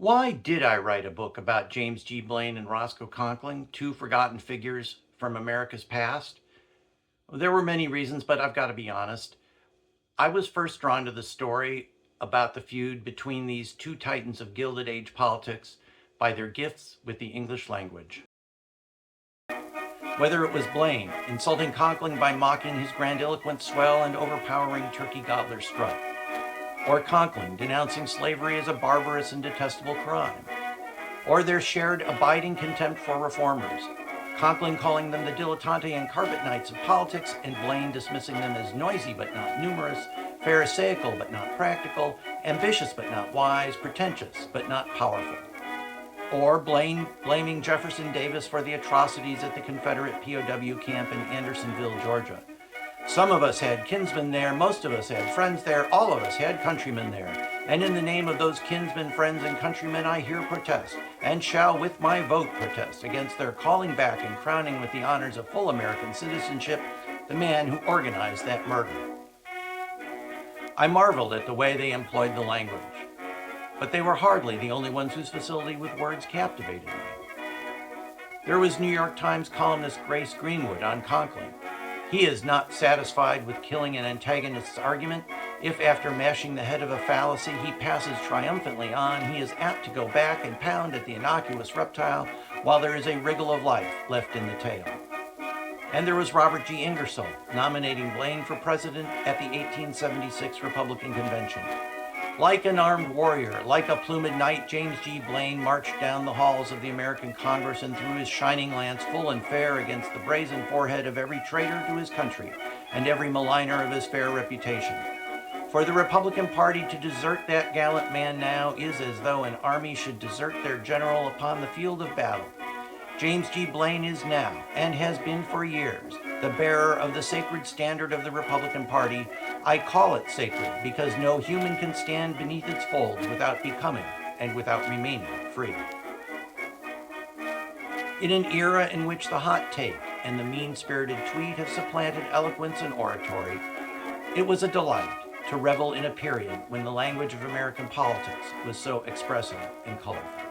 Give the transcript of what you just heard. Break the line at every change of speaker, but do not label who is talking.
Why did I write a book about James G. Blaine and Roscoe Conkling, two forgotten figures from America's past? There were many reasons, but I've got to be honest. I was first drawn to the story about the feud between these two titans of Gilded Age politics by their gifts with the English language. Whether it was Blaine insulting Conkling by mocking his grandiloquent swell and overpowering turkey gobbler strut, or Conkling denouncing slavery as a barbarous and detestable crime, or their shared abiding contempt for reformers, Conkling calling them the dilettante and carpet knights of politics, and Blaine dismissing them as noisy but not numerous, pharisaical but not practical, ambitious but not wise, pretentious but not powerful. Or Blaine blaming Jefferson Davis for the atrocities at the Confederate POW camp in Andersonville, Georgia. Some of us had kinsmen there, most of us had friends there, all of us had countrymen there. And in the name of those kinsmen, friends, and countrymen, I here protest, and shall with my vote protest, against their calling back and crowning with the honors of full American citizenship the man who organized that murder. I marveled at the way they employed the language, but they were hardly the only ones whose facility with words captivated me. There was New York Times columnist Grace Greenwood on Conkling. He is not satisfied with killing an antagonist's argument. If after mashing the head of a fallacy he passes triumphantly on, he is apt to go back and pound at the innocuous reptile while there is a wriggle of life left in the tail. And there was Robert G. Ingersoll nominating Blaine for president at the 1876 Republican Convention. Like an armed warrior, like a plumed knight, James G. Blaine marched down the halls of the American Congress and threw his shining lance full and fair against the brazen forehead of every traitor to his country and every maligner of his fair reputation. For the Republican Party to desert that gallant man now is as though an army should desert their general upon the field of battle. James G. Blaine is now, and has been for years, the bearer of the sacred standard of the Republican Party. I call it sacred because no human can stand beneath its folds without becoming and without remaining free. In an era in which the hot take and the mean-spirited tweet have supplanted eloquence and oratory, it was a delight to revel in a period when the language of American politics was so expressive and colorful.